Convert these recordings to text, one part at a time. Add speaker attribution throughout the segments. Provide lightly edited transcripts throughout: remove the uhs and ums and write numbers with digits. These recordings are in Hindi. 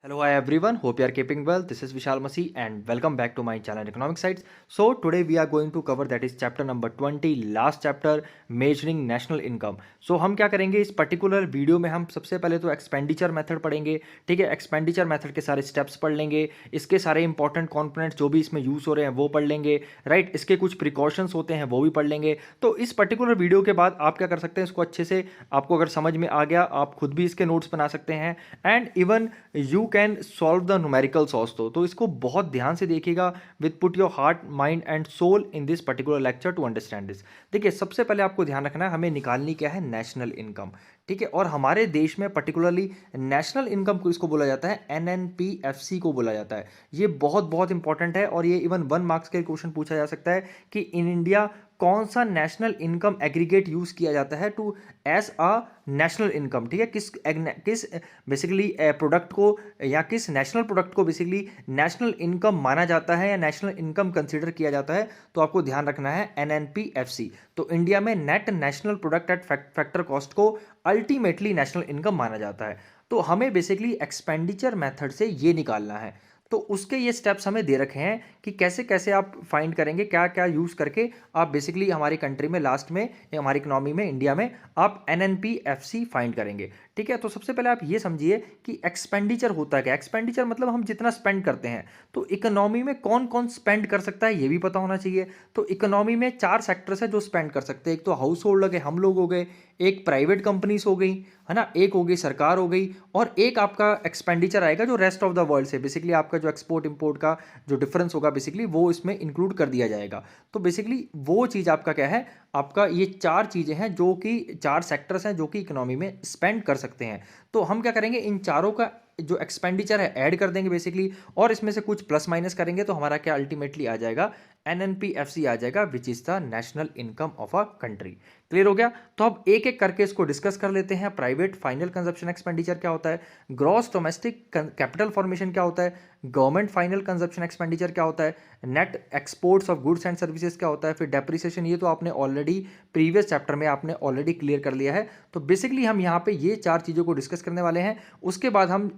Speaker 1: Hello, hi everyone. Hope you are keeping well. This is Vishal Masi and welcome back to my channel Economic Sites. So today we are going to cover that is chapter number 20, last chapter measuring national income. So हम क्या करेंगे इस पर्टिकुलर वीडियो में हम सबसे पहले तो एक्सपेंडिचर मेथड पढ़ेंगे. ठीक है, एक्सपेंडिचर मेथड के सारे स्टेप्स पढ़ लेंगे, इसके सारे इंपॉर्टेंट कॉम्पोनेंट्स जो भी इसमें यूज़ हो रहे हैं वो पढ़ लेंगे. राइट, इसके कुछ प्रिकॉशंस होते हैं वो भी पढ़ लेंगे. तो इस पर्टिकुलर वीडियो के बाद आप क्या कर सकते हैं, इसको अच्छे से आपको अगर समझ में आ गया आप खुद भी इसके नोट्स बना सकते हैं and even you can solve the numerical solve. तो इसको बहुत ध्यान से देखिएगा with put your heart mind and soul in this particular lecture to understand this. देखिए, सबसे पहले आपको ध्यान रखना है हमें निकालनी क्या है, नेशनल इनकम. ठीक है, और हमारे देश में पर्टिकुलरली नेशनल इनकम को इसको बोला जाता है एनएनपीएफसी को बोला जाता है. ये बहुत बहुत इंपॉर्टेंट है और ये इवन 1 मार्क्स के क्वेश्चन पूछा जा सकता है कि इन इंडिया कौन सा नेशनल इनकम एग्रीगेट यूज किया जाता है to as a national income. ठीक है, किस बेसिकली प्रोडक्ट को या किस नेशनल प्रोडक्ट को बेसिकली नेशनल इनकम माना जाता है या नेशनल इनकम कंसीडर किया जाता है. तो आपको ध्यान रखना है एनएनपीएफसी. तो इंडिया में net national product at factor cost को अल्टीमेटली नेशनल इनकम माना जाता है. तो हमें बेसिकली एक्सपेंडिचर मेथड से ये निकालना है. तो उसके ये स्टेप्स हमें दे रखे हैं कि कैसे कैसे आप फाइंड करेंगे, क्या क्या यूज़ करके आप बेसिकली हमारी कंट्री में लास्ट में या हमारी इकोनॉमी में इंडिया में आप एनएनपीएफसी फाइंड करेंगे. ठीक है, तो सबसे पहले आप ये समझिए कि एक्सपेंडिचर होता है क्या. एक्सपेंडिचर मतलब हम जितना स्पेंड करते हैं. तो इकोनॉमी में कौन कौन स्पेंड कर सकता है ये भी पता होना चाहिए. तो इकोनॉमी में 4 सेक्टर्स है जो स्पेंड कर सकते हैं. एक तो हाउस होल्ड गए, हम लोग हो गए, एक प्राइवेट कंपनीज हो गई है ना, एक हो गई सरकार हो गई, और एक आपका एक्सपेंडिचर आएगा जो रेस्ट ऑफ द वर्ल्ड से बेसिकली आपका जो एक्सपोर्ट इंपोर्ट का जो डिफरेंस होगा बेसिकली वो इसमें इंक्लूड कर दिया जाएगा. तो बेसिकली वो चीज़ आपका क्या है, आपका ये 4 चीज़ें हैं जो कि 4 सेक्टर्स हैं जो कि इकोनॉमी में स्पेंड कर सकते हैं. तो हम क्या करेंगे, इन चारों का जो एक्सपेंडिचर है ऐड कर देंगे बेसिकली, और इसमें से कुछ प्लस माइनस करेंगे तो हमारा क्या अल्टीमेटली आ जाएगा, एनएनपीएफसी आ जाएगा which is the national income of a country. Clear हो गया. तो अब एक एक करके इसको डिस्कस कर लेते हैं. प्राइवेट फाइनल कंजप्शन एक्सपेंडिचर क्या होता है, ग्रॉस डोमेस्टिक कैपिटल फॉर्मेशन क्या होता है, गवर्नमेंट फाइनल कंजप्शन एक्सपेंडिचर क्या होता है, net exports of goods and services क्या होता है, फिर डेप्रिसिएशन. ये तो आपने ऑलरेडी प्रीवियस चैप्टर में आपने ऑलरेडी क्लियर कर लिया है. तो बेसिकली हम यहाँ पे ये 4 चीज़ों को डिस्कस करने वाले हैं. उसके बाद हम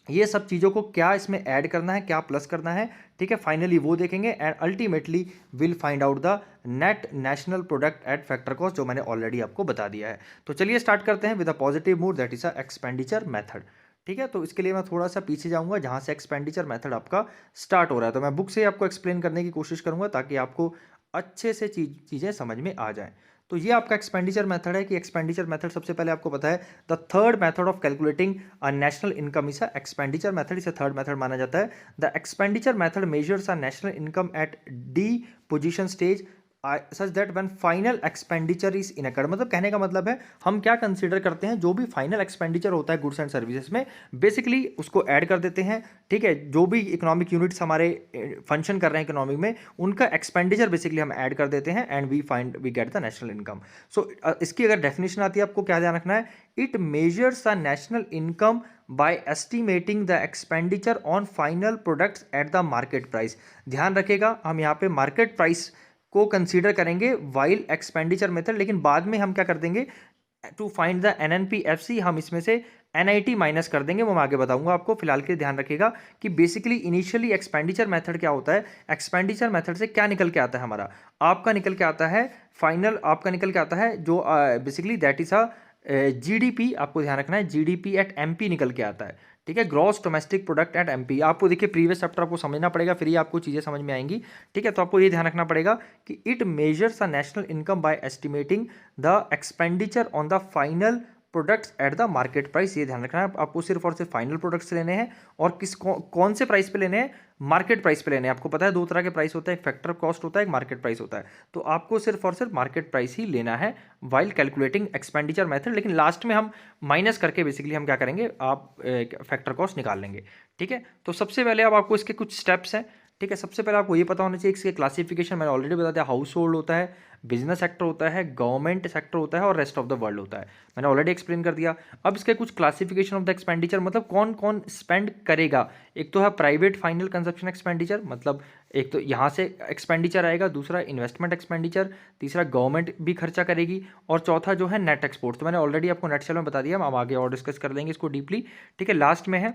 Speaker 1: ये सब चीज़ों को क्या इसमें ऐड करना है, क्या प्लस करना है, ठीक है, फाइनली वो देखेंगे and ultimately will find out the net national product at factor cost जो मैंने ऑलरेडी आपको बता दिया है. तो चलिए स्टार्ट करते हैं with a positive mood, that is a expenditure method. ठीक है, तो इसके लिए मैं थोड़ा सा पीछे जाऊंगा जहां से एक्सपेंडिचर मेथड आपका स्टार्ट हो रहा है. तो मैं बुक से आपको एक्सप्लेन करने की कोशिश करूंगा ताकि आपको अच्छे से चीज़ें समझ में आ जाएं. तो ये आपका एक्सपेंडिचर मेथड है कि एक्सपेंडिचर मेथड सबसे पहले आपको पता है the third method of calculating a national income is a expenditure method. इसे थर्ड मेथड माना जाता है. The expenditure method measures a national income eight D position stage such that when final expenditure is incurred. मतलब कहने का मतलब है हम क्या कंसीडर करते हैं, जो भी फाइनल एक्सपेंडिचर होता है गुड्स एंड सर्विसेज में बेसिकली उसको ऐड कर देते हैं. ठीक है, जो भी इकोनॉमिक यूनिट्स हमारे फंक्शन कर रहे हैं इकोनॉमिक में उनका एक्सपेंडिचर बेसिकली हम ऐड कर देते हैं and we get the national income. So इसकी अगर डेफिनेशन आती है आपको क्या ध्यान रखना है, it measures the national income by estimating the expenditure on final products at the market price. ध्यान रखेगा हम यहाँ पे मार्केट प्राइस को कंसीडर करेंगे वाइल एक्सपेंडिचर मेथड, लेकिन बाद में हम क्या कर देंगे टू फाइंड द एनएनपीएफसी हम इसमें से एनआईटी माइनस कर देंगे, वो मैं आगे बताऊंगा आपको. फिलहाल के ध्यान रखिएगा कि बेसिकली इनिशियली एक्सपेंडिचर मेथड क्या होता है, एक्सपेंडिचर मेथड से क्या निकल के आता है हमारा, आपका निकल के आता है फाइनल, आपका निकल के आता है जो basically that is a GDP. आपको ध्यान रखना है जीडीपी एट एमपी निकल के आता है. ठीक है, gross domestic product at MP. आपको देखिए प्रीवियस चैप्टर आपको समझना पड़ेगा फिर ही आपको चीज़ें समझ में आएंगी. ठीक है, तो आपको ये ध्यान रखना पड़ेगा कि it measures a national income by estimating the expenditure on the final products at the market price. ये ध्यान रखना है आपको सिर्फ और सिर्फ फाइनल प्रोडक्ट्स लेने हैं और कौन से प्राइस पे लेने हैं, मार्केट प्राइस पे लेने हैं. आपको पता है 2 तरह के प्राइस होता है, एक फैक्टर कॉस्ट होता है, एक मार्केट प्राइस होता है. तो आपको सिर्फ और सिर्फ मार्केट प्राइस ही लेना है वाइल कैलकुलेटिंग एक्सपेंडिचर मेथड, लेकिन लास्ट में हम माइनस करके बेसिकली हम क्या करेंगे, आप फैक्टर कॉस्ट निकाल लेंगे. ठीक है, तो सबसे पहले अब आपको इसके कुछ स्टेप्स हैं. ठीक है, सबसे पहले आपको ये पता होना चाहिए इसके क्लासिफिकेशन मैंने ऑलरेडी बता दिया. हाउस होल्ड होता है, बिजनेस सेक्टर होता है, गवर्नमेंट सेक्टर होता है और रेस्ट ऑफ द वर्ल्ड होता है. मैंने ऑलरेडी एक्सप्लेन कर दिया. अब इसके कुछ क्लासिफिकेशन ऑफ द एक्सपेंडिचर मतलब कौन कौन स्पेंड करेगा. एक तो है प्राइवेट फाइनल कंजप्शन एक्सपेंडिचर, मतलब एक तो यहाँ से एक्सपेंडिचर आएगा, दूसरा इन्वेस्टमेंट एक्सपेंडिचर, तीसरा गवर्नमेंट भी खर्चा करेगी, और चौथा जो है नेट एक्सपोर्ट. तो मैंने ऑलरेडी आपको नेट सेल में बता दिया, हम आगे और डिस्कस कर लेंगे इसको डीपली. ठीक है, लास्ट में है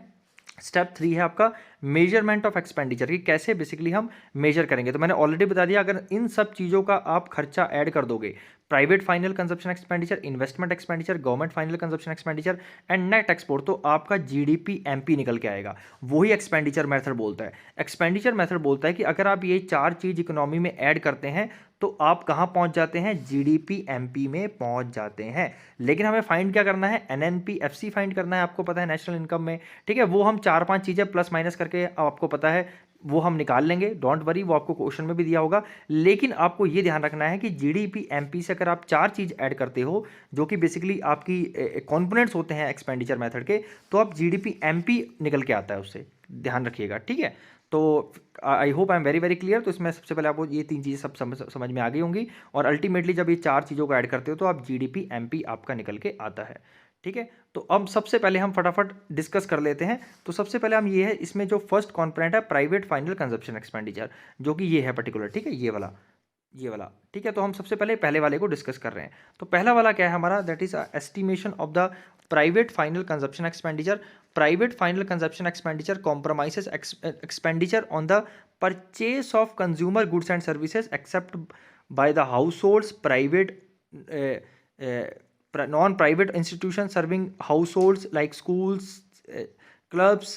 Speaker 1: स्टेप 3 है आपका मेजरमेंट ऑफ एक्सपेंडिचर, कि कैसे बेसिकली हम मेजर करेंगे। तो मैंने ऑलरेडी बता दिया, अगर इन सब चीज़ों का आप खर्चा ऐड कर दोगे, private final consumption expenditure, investment expenditure, government final consumption expenditure and net export, तो आपका जीडीपी एमपी निकल के आएगा। वही एक्सपेंडिचर मेथड बोलता है। एक्सपेंडिचर मेथड बोलता है कि अगर आप ये 4 चीज़ इकोनॉमी में ऐड करते हैं तो आप कहाँ पहुँच जाते हैं, जीडीपी एमपी में पहुँच जाते हैं। लेकिन हमें फाइंड क्या करना है, एनएनपी एफसी फाइंड करना है, आपको पता है नेशनल इनकम में, ठीक है। वो हम 4-5 चीज़ें प्लस माइनस करके आपको पता है वो हम निकाल लेंगे, डोंट वरी, वो आपको क्वेश्चन में भी दिया होगा। लेकिन आपको ये ध्यान रखना है कि जीडीपी एमपी से अगर आप 4 चीज़ ऐड करते हो जो कि बेसिकली आपकी कॉम्पोनेंट्स होते हैं एक्सपेंडिचर मेथड के, तो आप जीडीपी एमपी निकल के आता है, उससे ध्यान रखिएगा, ठीक है। तो I hope I am very very clear. तो इसमें सबसे पहले आपको ये 3 चीज़ें सब समझ में आ गई होंगी, और अल्टीमेटली जब ये 4 चीज़ों को ऐड करते हो तो आप जीडीपी एमपी आपका निकल के आता है, ठीक है। तो अब सबसे पहले हम फटाफट डिस्कस कर लेते हैं। तो सबसे पहले हम ये है, इसमें जो फर्स्ट कॉम्पोनेंट है प्राइवेट फाइनल कंजप्शन एक्सपेंडिचर, जो कि ये है पर्टिकुलर, ठीक है, ये वाला, ठीक है। तो हम सबसे पहले वाले को डिस्कस कर रहे हैं। तो पहला वाला क्या है हमारा, that is estimation of the private final consumption expenditure. Private final consumption expenditure compromises expenditure on the purchase of consumer goods and services except by the households, private non-private institutions serving households like schools, clubs,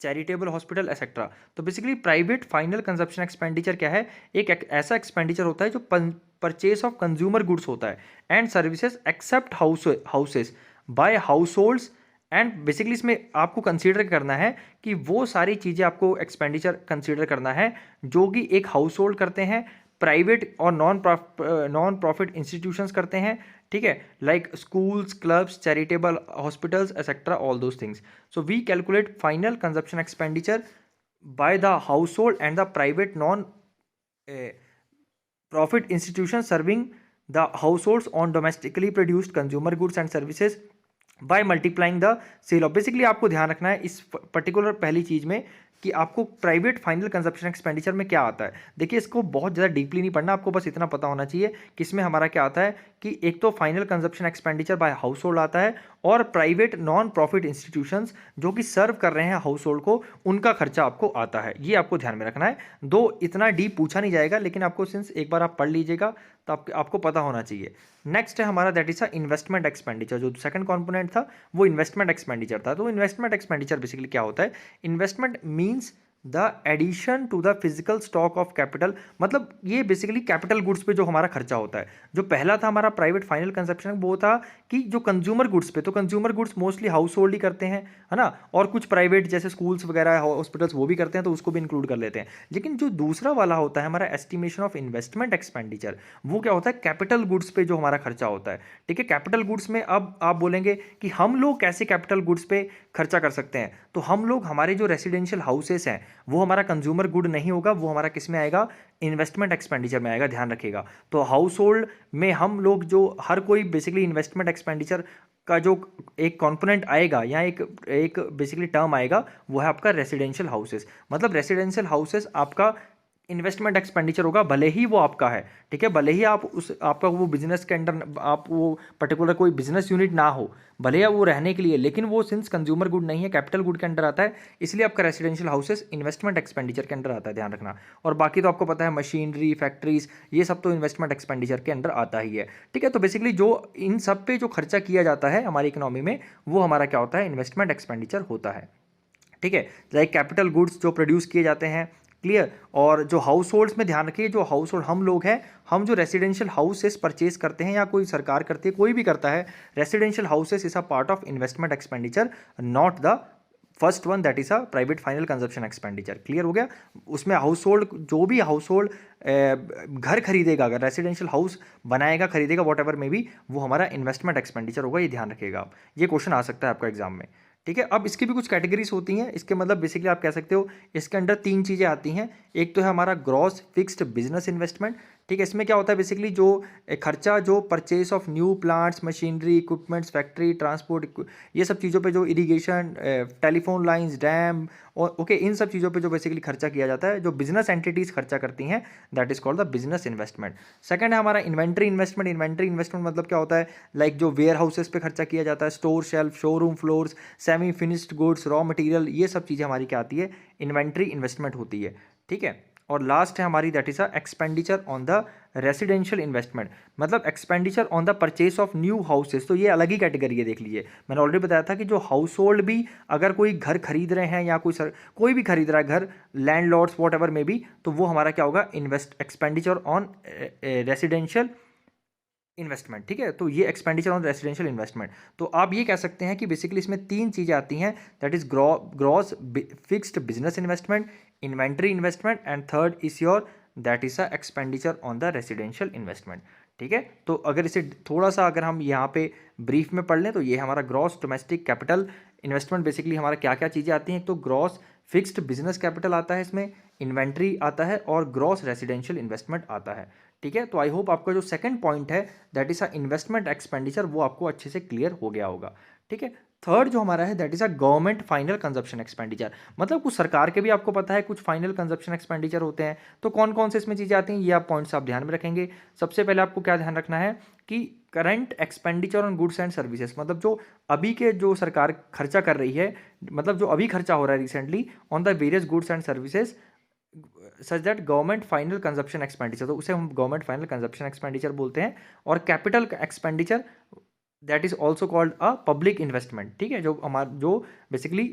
Speaker 1: charitable hospital etcetera. तो basically private final consumption expenditure क्या है, एक ऐसा एक्सपेंडिचर होता है जो परचेस ऑफ कंज्यूमर गुड्स होता है and services except houses by households. And basically इसमें आपको कंसीडर करना है कि वो सारी चीज़ें आपको एक्सपेंडिचर कंसीडर करना है जो कि एक हाउस होल्ड करते हैं, प्राइवेट और नॉन प्रॉफिट इंस्टीट्यूशंस करते हैं, ठीक है, like schools, clubs, charitable hospitals etcetera, all those things. So we calculate final consumption expenditure by the household and the private non profit institution serving the households on domestically produced consumer goods and services by multiplying the sale of. Basically आपको ध्यान रखना है इस पर्टिकुलर पहली चीज़ में कि आपको प्राइवेट फाइनल कंजप्शन एक्सपेंडिचर में क्या आता है। देखिए, इसको बहुत ज़्यादा डीपली नहीं पढ़ना, आपको बस इतना पता होना चाहिए कि इसमें हमारा क्या आता है कि एक तो final consumption expenditure bye house hold आता है, और प्राइवेट नॉन प्रॉफिट इंस्टीट्यूशंस जो कि सर्व कर रहे हैं हाउस होल्ड को, उनका खर्चा आपको आता है। ये आपको ध्यान में रखना है। दो इतना डीप पूछा नहीं जाएगा, लेकिन आपको सिंस एक बार आप पढ़ लीजिएगा तो आपको पता होना चाहिए। नेक्स्ट है हमारा दैट इज इन्वेस्टमेंट एक्सपेंडिचर। जो सेकंड कंपोनेंट था वो इन्वेस्टमेंट एक्सपेंडिचर था। तो इन्वेस्टमेंट एक्सपेंडिचर बेसिकली क्या होता है, investment means the addition to the physical stock of capital. मतलब ये बेसिकली कैपिटल गुड्स पे जो हमारा खर्चा होता है। जो पहला था हमारा प्राइवेट फाइनल कंजप्शन, वो था कि जो कंज्यूमर गुड्स पे, तो consumer goods mostly household ही करते हैं, है ना, और कुछ प्राइवेट जैसे स्कूल्स वगैरह हॉस्पिटल्स वो भी करते हैं, तो उसको भी इंक्लूड कर लेते हैं। लेकिन जो दूसरा वाला होता है हमारा एस्टिमेशन ऑफ इन्वेस्टमेंट एक्सपेंडिचर, वो क्या होता है, कैपिटल गुड्स पे जो हमारा खर्चा होता है, ठीक है। कैपिटल गुड्स में अब आप बोलेंगे कि हम लोग कैसे कैपिटल गुड्स पे खर्चा कर सकते हैं। तो हम लोग, हमारे जो रेसिडेंशियल हाउसेस हैं वो हमारा कंज्यूमर गुड नहीं होगा, वो हमारा किस में आएगा, इन्वेस्टमेट एक्सपेंडिचर में आएगा, ध्यान रखिएगा। तो हाउस होल्ड में हम लोग जो हर कोई बेसिकली इन्वेस्टमेंट एक्सपेंडिचर का जो एक कंपोनेंट आएगा या एक बेसिकली टर्म आएगा, वो है आपका रेसिडेंशियल हाउसेस। मतलब रेसिडेंशियल हाउसेस आपका इन्वेस्टमेंट एक्सपेंडिचर होगा, भले ही वो आपका है, ठीक है, भले ही आपका वो बिजनेस के अंडर, आप वो पर्टिकुलर कोई बिजनेस यूनिट ना हो, भले ही वो रहने के लिए, लेकिन वो सिंस कंज्यूमर गुड नहीं है, कैपिटल गुड के अंडर आता है, इसलिए आपका रेसिडेंशियल हाउसेस इन्वेस्टमेंट एक्सपेंडिचर के अंडर आता है, ध्यान रखना। और बाकी तो आपको पता है मशीनरी, फैक्ट्रीज, ये सब तो इन्वेस्टमेंट एक्सपेंडिचर के अंडर आता ही है, ठीक है। तो बेसिकली जो इन सब पे जो खर्चा किया जाता है हमारी इकोनॉमी में, वो हमारा क्या होता है, इन्वेस्टमेंट एक्सपेंडिचर होता है, ठीक है। लाइक कैपिटल गुड्स जो प्रोड्यूस किए जाते हैं, क्लियर। और जो हाउस होल्ड्स में ध्यान रखिए, जो हाउस होल्ड हम लोग हैं, हम जो रेसिडेंशियल हाउसेस परचेज करते हैं या कोई सरकार करती है, कोई भी करता है, residential houses is a part of investment expenditure, not the first one that is a private final consumption expenditure. Clear हो गया। उसमें हाउस होल्ड, जो भी हाउस होल्ड घर खरीदेगा, अगर रेसिडेंशियल हाउस बनाएगा, खरीदेगा, वॉट एवर में भी, वो हमारा इन्वेस्टमेंट एक्सपेंडिचर होगा, ये ध्यान रखिएगा आप। ये क्वेश्चन आ सकता है आपका एग्जाम में, ठीक है। अब इसकी भी कुछ कैटेगरीज होती हैं, इसके मतलब बेसिकली आप कह सकते हो इसके अंडर 3 चीज़ें आती हैं। एक तो है हमारा ग्रॉस फिक्स्ड बिजनेस इन्वेस्टमेंट, ठीक है। इसमें क्या होता है बेसिकली, जो खर्चा जो purchase of new plants, machinery, equipments, factory, transport, ये सब चीज़ों पे जो इरिगेशन, टेलीफोन लाइंस, डैम और ओके, इन सब चीज़ों पे जो बेसिकली खर्चा किया जाता है, जो बिजनेस एंटिटीज़ खर्चा करती हैं, that is called the business investment. Second है हमारा इन्वेंट्री इन्वेस्टमेंट। इन्वेंट्री इन्वेस्टमेंट मतलब क्या होता है, लाइक जो वेयर हाउसेस पे खर्चा किया जाता है, store, shelf, showroom floors, semi finished goods, raw material, ये सब चीज़ें हमारी क्या आती है, इन्वेंट्री इन्वेस्टमेंट होती है। ठीक है। और लास्ट है हमारी that is a expenditure on the residential investment, मतलब expenditure on the purchase of new houses. तो ये अलग ही कैटेगरी है, देख लीजिए, मैंने ऑलरेडी बताया था कि जो हाउस होल्ड भी अगर कोई घर खरीद रहे हैं या कोई भी खरीद रहा है घर, लैंडलॉर्ड्स वॉट एवर में भी, तो वो हमारा क्या होगा, एक्सपेंडिचर ऑन रेसिडेंशियल इन्वेस्टमेंट। ठीक है। तो ये एक्सपेंडिचर ऑन रेसिडेंशियल इन्वेस्टमेंट। तो आप ये कह सकते हैं कि बेसिकली इसमें तीन चीज़ें आती हैं, that is gross fixed business investment, inventory investment, and third is your that is a expenditure on the residential investment. ठीक है। तो अगर इसे थोड़ा सा अगर हम यहाँ पे ब्रीफ में पढ़ लें, तो ये हमारा gross domestic capital investment, basically हमारा क्या क्या चीज़ें आती हैं, तो ग्रॉस फिक्स्ड बिजनेस कैपिटल आता है, इसमें इन्वेंट्री आता है और ग्रॉस रेसिडेंशियल इन्वेस्टमेंट आता है। ठीक है। तो आई होप आपका जो सेकंड पॉइंट है that is a investment expenditure, वो आपको अच्छे से क्लियर हो गया होगा। ठीक है। थर्ड जो हमारा है that is a government final consumption expenditure, मतलब कुछ सरकार के भी आपको पता है कुछ फाइनल कंजप्शन एक्सपेंडिचर होते हैं। तो कौन कौन से इसमें चीज़ें आती हैं, ये आप पॉइंट्स आप ध्यान में रखेंगे। सबसे पहले आपको क्या ध्यान रखना है कि current expenditure on goods and services, मतलब जो अभी के जो सरकार खर्चा कर रही है, मतलब जो अभी खर्चा हो रहा है recently on the various goods and services such that government final consumption expenditure, तो उसे हम गवर्नमेंट फाइनल कंजप्शन एक्सपेंडिचर बोलते हैं। और capital expenditure that is also called a public investment. ठीक है। जो हमारा जो बेसिकली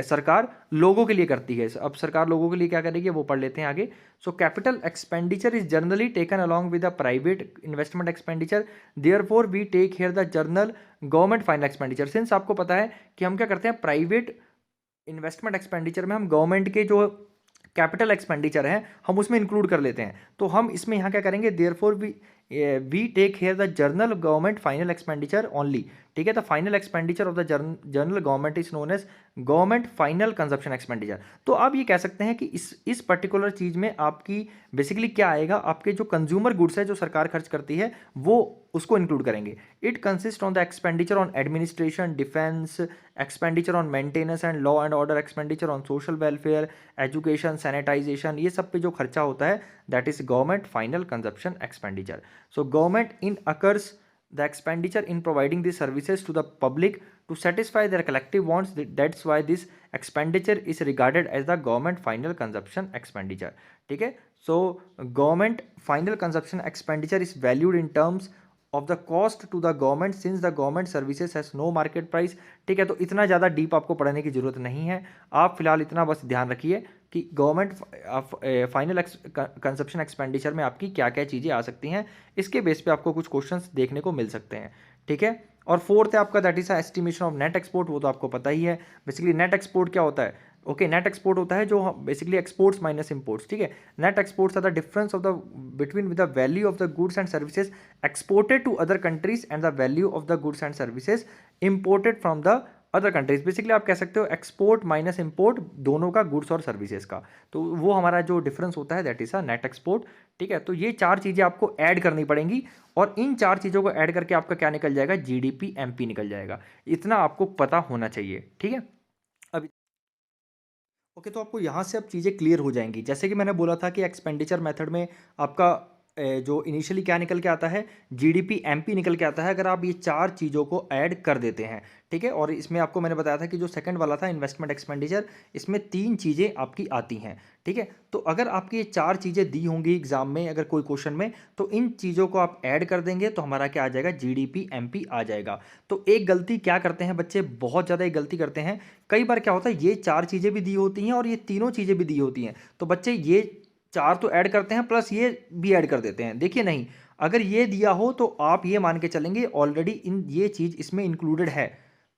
Speaker 1: सरकार लोगों के लिए करती है, अब सरकार लोगों के लिए क्या करेगी वो पढ़ लेते हैं आगे। So capital expenditure is generally taken along with the private investment expenditure, therefore we take here the general government final expenditure. Since आपको पता है कि हम क्या करते हैं, प्राइवेट इन्वेस्टमेंट एक्सपेंडिचर में हम गवर्नमेंट के जो कैपिटल एक्सपेंडिचर है हम उसमें इंक्लूड कर लेते हैं, तो हम इसमें यहाँ क्या करेंगे, therefore we take here the general government final expenditure only. ठीक है। The final expenditure of the general government is known as government final consumption expenditure. तो आप ये कह सकते हैं कि इस पर्टिकुलर चीज़ में आपकी बेसिकली क्या आएगा, आपके जो कंज्यूमर गुड्स है जो सरकार खर्च करती है वो उसको इंक्लूड करेंगे। It consist on the expenditure on administration, defence, expenditure on maintenance and law and order, expenditure on social welfare, education, sanitization, ये सब पे जो खर्चा होता है that is government final consumption expenditure. So government in occurs the expenditure in providing these services to the public to satisfy their collective wants. That's why this expenditure is regarded as the government final consumption expenditure. ठीक है। so government final consumption expenditure is valued in terms of the cost to the government since the government services has no market price। ठीक है। तो इतना ज़्यादा डीप आपको पढ़ने की जरूरत नहीं है, आप फिलहाल इतना बस ध्यान रखिए कि गवर्नमेंट फाइनल कंजप्शन एक्सपेंडिचर में आपकी क्या क्या चीज़ें आ सकती हैं, इसके बेस पे आपको कुछ क्वेश्चंस देखने को मिल सकते हैं। ठीक है। और फोर्थ है आपका that is estimation of net export, वो तो आपको पता ही है। बेसिकली नेट एक्सपोर्ट क्या होता है, ओके, नेट एक्सपोर्ट होता है जो बेसिकली एक्सपोर्ट्स माइनस इंपोर्ट्स। ठीक है। Net exports are the difference of the between with the value of the goods and services exported to other countries and the value of the goods and services imported from the other countries. Basically आप कह सकते हो एक्सपोर्ट माइनस इंपोर्ट दोनों का, गुड्स और सर्विसेज का, तो वो हमारा जो डिफरेंस होता है that is a net export. ठीक है। तो ये चार चीज़ें आपको ऐड करनी पड़ेंगी और इन चार चीज़ों को ऐड करके आपका क्या निकल जाएगा, जीडीपी एमपी निकल जाएगा। इतना आपको पता होना चाहिए। ठीक है। अब ओके, तो आपको यहाँ से अब चीज़ें क्लियर हो जाएंगी। जैसे कि मैंने बोला था कि एक्सपेंडिचर मेथड में आपका जो इनिशियली क्या निकल के आता है, जीडीपी एमपी निकल के आता है अगर आप ये चार चीज़ों को ऐड कर देते हैं। ठीक है। और इसमें आपको मैंने बताया था कि जो सेकंड वाला था इन्वेस्टमेंट एक्सपेंडिचर, इसमें तीन चीज़ें आपकी आती हैं। ठीक है। तो अगर आपकी ये चार चीज़ें दी होंगी एग्जाम में अगर कोई क्वेश्चन में, तो इन चीज़ों को आप ऐड कर देंगे तो हमारा क्या आ जाएगा, जीडीपी एमपी आ जाएगा। तो एक गलती क्या करते हैं बच्चे, बहुत ज़्यादा एक गलती करते हैं, कई बार क्या होता है ये चार चीज़ें भी दी होती हैं और ये तीनों चीज़ें भी दी होती हैं, तो बच्चे ये चार तो ऐड करते हैं प्लस ये भी ऐड कर देते हैं। देखिए नहीं, अगर ये दिया हो तो आप ये मान के चलेंगे ऑलरेडी इन ये चीज़ इसमें इंक्लूडेड है,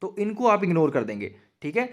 Speaker 1: तो इनको आप इग्नोर कर देंगे। ठीक है।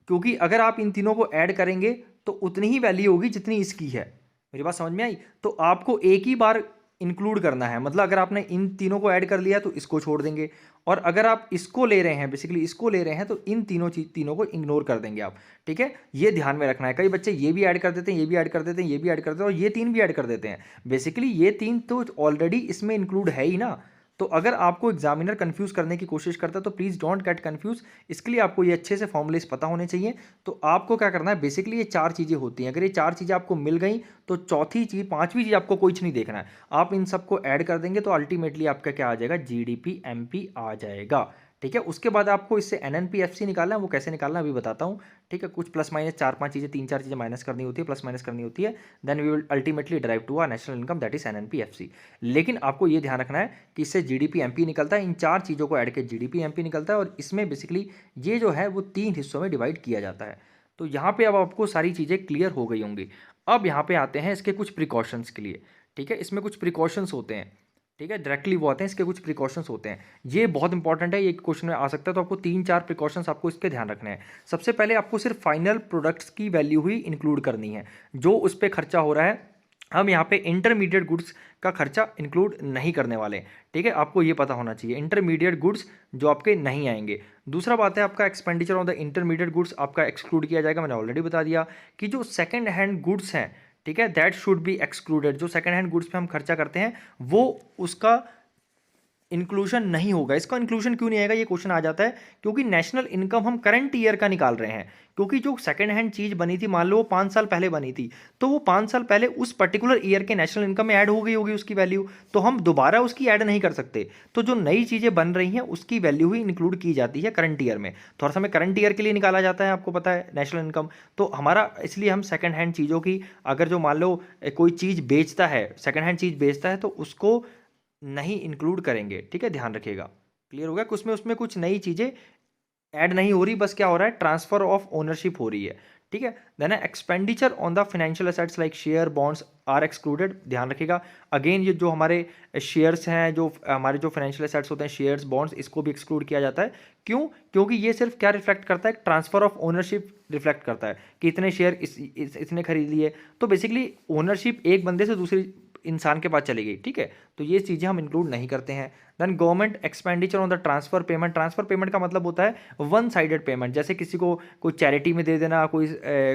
Speaker 1: क्योंकि अगर आप इन तीनों को ऐड करेंगे तो उतनी ही वैल्यू होगी जितनी इसकी है। मेरी बात समझ में आई। तो आपको एक ही बार इंक्लूड करना है। मतलब अगर आपने इन तीनों को ऐड कर लिया तो इसको छोड़ देंगे, और अगर आप इसको ले रहे हैं, बेसिकली इसको ले रहे हैं, तो इन तीनों को इग्नोर कर देंगे आप। ठीक है, ये ध्यान में रखना है। कई बच्चे ये भी ऐड कर देते हैं, ये भी ऐड कर देते हैं, ये भी ऐड कर देते हैं, और ये तीन भी ऐड कर देते हैं। बेसिकली ये तीन तो ऑलरेडी इसमें इंक्लूड है ही ना। तो अगर आपको एग्जामिनर कंफ्यूज करने की कोशिश करता है तो प्लीज़ डोंट गेट कंफ्यूज। इसके लिए आपको ये अच्छे से फॉर्मूलेस पता होने चाहिए। तो आपको क्या करना है, बेसिकली ये चार चीज़ें होती हैं। अगर ये चार चीज़ें आपको मिल गई तो चौथी चीज़, पांचवी चीज़ आपको कुछ नहीं देखना है। आप इन सबको ऐड कर देंगे तो अल्टीमेटली आपका क्या आ जाएगा, जीडीपी एमपी आ जाएगा। ठीक है, उसके बाद आपको इससे एनएनपी एफसी निकालना है। वो कैसे निकालना है अभी बताता हूँ। ठीक है, कुछ प्लस माइनस चार पांच चीज़ें, तीन चार चीज़ें माइनस करनी होती है, प्लस माइनस करनी होती है। Then we will ultimately drive to our national income, that is NNP FC. लेकिन आपको ये ध्यान रखना है कि इससे जीडीपी एमपी निकलता है। इन चार चीज़ों को ऐड के जीडीपी एमपी निकलता है, और इसमें बेसिकली ये जो है वो तीन हिस्सों में डिवाइड किया जाता है। तो यहाँ पे अब आपको सारी चीज़ें क्लियर हो गई होंगी। अब यहाँ पे आते हैं इसके कुछ प्रिकॉशंस के लिए। ठीक है, इसमें कुछ प्रिकॉशंस होते हैं। ठीक है, डायरेक्टली वो आते हैं, इसके कुछ प्रिकॉशंस होते हैं। ये बहुत इंपॉर्टेंट है, ये क्वेश्चन में आ सकता है। तो आपको तीन चार प्रिकॉशंस आपको इसके ध्यान रखने हैं। सबसे पहले आपको सिर्फ फाइनल प्रोडक्ट्स की वैल्यू ही इंक्लूड करनी है, जो उस पर खर्चा हो रहा है। हम यहाँ पे इंटरमीडिएट गुड्स का खर्चा इंक्लूड नहीं करने वाले। ठीक है, आपको ये पता होना चाहिए, इंटरमीडिएट गुड्स जो आपके नहीं आएंगे। दूसरा बात है, आपका expenditure on the intermediate goods आपका एक्सक्लूड किया जाएगा। मैंने ऑलरेडी बता दिया कि जो सेकंड हैंड गुड्स हैं, ठीक है, दैट शुड बी एक्सक्लूडेड। जो सेकंड हैंड गुड्स पे हम खर्चा करते हैं वो उसका इंक्लूजन नहीं होगा। इसका इंक्लूजन क्यों नहीं आएगा, ये क्वेश्चन आ जाता है क्योंकि नेशनल इनकम हम करंट ईयर का निकाल रहे हैं। क्योंकि जो सेकंड हैंड चीज़ बनी थी, मान लो वो 5 साल पहले बनी थी, तो वो 5 साल पहले उस पर्टिकुलर ईयर के नेशनल इनकम में ऐड हो गई होगी उसकी वैल्यू, तो हम दोबारा उसकी ऐड नहीं कर सकते। तो जो नई चीज़ें बन रही हैं उसकी वैल्यू ही इंक्लूड की जाती है करंट ईयर में। थोड़ा सा हमें करंट ईयर के लिए निकाला जाता है, आपको पता है, नेशनल इनकम। तो हमारा इसलिए हम सेकंड हैंड चीज़ों की, अगर जो मान लो कोई चीज़ बेचता है, सेकंड हैंड चीज़ बेचता है, तो उसको नहीं इंक्लूड करेंगे। ठीक है, ध्यान रखिएगा। क्लियर हो गया, कुछ में उसमें कुछ नई चीज़ें ऐड नहीं हो रही, बस क्या हो रहा है, ट्रांसफर ऑफ ओनरशिप हो रही है। ठीक है, then expenditure on the financial assets like share bonds are excluded. ध्यान रखिएगा, अगेन ये जो हमारे शेयर्स हैं, जो हमारे जो फाइनेंशियल एसेट्स होते हैं, शेयर्स बॉन्ड्स, इसको भी एक्सक्लूड किया जाता है। क्यों? क्योंकि ये सिर्फ क्या रिफ्लेक्ट करता है, ट्रांसफर ऑफ ओनरशिप रिफ्लेक्ट करता है कि इतने शेयर इसने खरीद लिए। तो बेसिकली ओनरशिप एक बंदे से दूसरी इंसान के पास चली गई। ठीक है, तो ये चीज़ें हम इंक्लूड नहीं करते हैं। Then government expenditure on the transfer payment. Transfer payment का मतलब होता है वन साइडेड पेमेंट, जैसे किसी को कोई चैरिटी में दे देना, कोई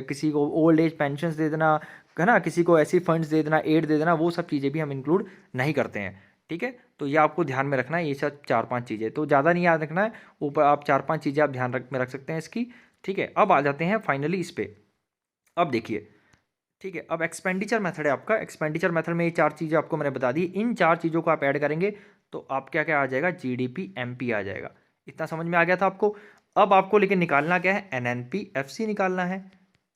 Speaker 1: किसी को ओल्ड एज पेंशन दे देना, है ना, किसी को ऐसी फंड्स दे देना, एड दे देना, वो सब चीज़ें भी हम इंक्लूड नहीं करते हैं। ठीक है, तो ये आपको ध्यान में रखना है, ये सब चार पांच चीज़ें, तो ज़्यादा नहीं याद रखना है, ऊपर आप चार पांच चीज़ें आप ध्यान में रख सकते हैं इसकी। ठीक है, अब आ जाते हैं फाइनली इस पे। अब देखिए, ठीक है, अब एक्सपेंडिचर मेथड है आपका। एक्सपेंडिचर मेथड में ये चार चीज़ें आपको मैंने बता दी। इन चार चीज़ों को आप ऐड करेंगे तो आप क्या क्या आ जाएगा, जीडीपी एमपी आ जाएगा। इतना समझ में आ गया था आपको। अब आपको लेकिन निकालना क्या है, एनएनपी एफसी निकालना है।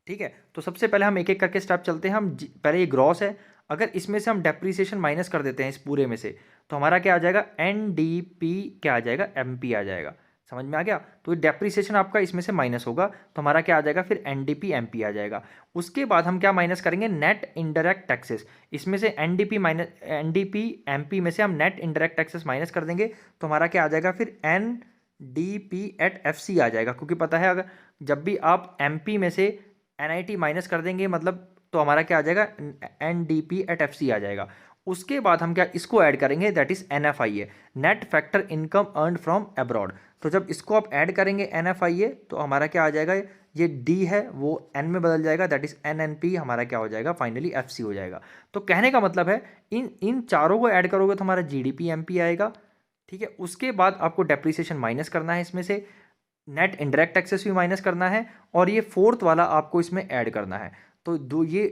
Speaker 1: ठीक है, तो सबसे पहले हम एक एक करके स्टेप चलते हैं। पहले ये ग्रॉस है, अगर इसमें से हम डेप्रीसिएशन माइनस कर देते हैं इस पूरे में से, तो हमारा क्या आ जाएगा, एनडीपी क्या आ जाएगा, एमपी आ जाएगा। समझ में आ गया। तो डेप्रीसिएशन आपका इसमें से माइनस होगा, तो हमारा क्या आ जाएगा, फिर एनडीपी एमपी आ जाएगा। उसके बाद हम क्या माइनस करेंगे, नेट इनडायरेक्ट टैक्सेस। इसमें से एनडीपी एमपी में से हम नेट इनडायरेक्ट टैक्सेस माइनस कर देंगे, तो हमारा क्या आ जाएगा, फिर एनडीपी एट एफसी आ जाएगा। क्योंकि पता है, अगर जब भी आप एमपी में से एनआईटी माइनस कर देंगे, मतलब तो हमारा क्या आ जाएगा, एनडीपी एट एफसी आ जाएगा। उसके बाद हम क्या इसको ऐड करेंगे, that is NFIA, net factor income earned from abroad. तो जब इसको आप ऐड करेंगे एनएफआईए, तो हमारा क्या आ जाएगा, ये डी है वो एन में बदल जाएगा, दैट इज एनएनपी, हमारा क्या हो जाएगा, फाइनली एफसी हो जाएगा। तो कहने का मतलब है, इन इन चारों को ऐड करोगे तो हमारा जीडीपी एमपी आएगा। ठीक है, उसके बाद आपको डेप्रीसिएशन माइनस करना है, इसमें से नेट इनडायरेक्ट टैक्सेस भी माइनस करना है, और ये फोर्थ वाला आपको इसमें ऐड करना है। तो दो ये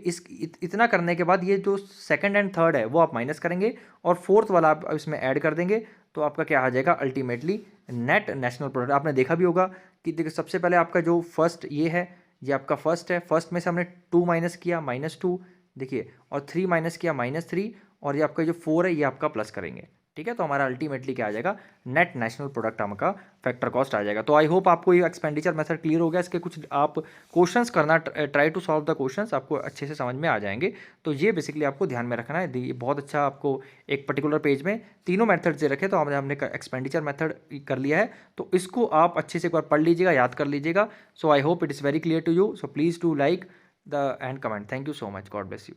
Speaker 1: इतना करने के बाद ये जो सेकंड एंड थर्ड है वो आप माइनस करेंगे, और फोर्थ वाला आप इसमें ऐड कर देंगे, तो आपका क्या आ जाएगा, अल्टीमेटली नेट नेशनल प्रोडक्ट। आपने देखा भी होगा कि देखिए, सबसे पहले आपका जो फर्स्ट ये है, ये आपका फर्स्ट है, फर्स्ट में से हमने 2 माइनस किया, -2, देखिए, और 3 माइनस किया, -3, और ये आपका जो 4 है ये आपका प्लस करेंगे। ठीक है, तो हमारा अल्टीमेटली क्या आ जाएगा, नेट नेशनल प्रोडक्ट हमका फैक्टर कॉस्ट आ जाएगा। तो आई होप आपको ये एक्सपेंडिचर मेथड क्लियर हो गया। इसके कुछ आप क्वेश्चंस करना, try to solve the questions, आपको अच्छे से समझ में आ जाएंगे। तो ये बेसिकली आपको ध्यान में रखना है। ये बहुत अच्छा, आपको एक पर्टिकुलर पेज में तीनों मेथड दे रखे, तो हमने एक्सपेंडिचर मेथड कर लिया है, तो इसको आप अच्छे से एक बार पढ़ लीजिएगा, याद कर लीजिएगा। So I hope it is very clear to you. So please to like the and comment. Thank you so much, God bless you.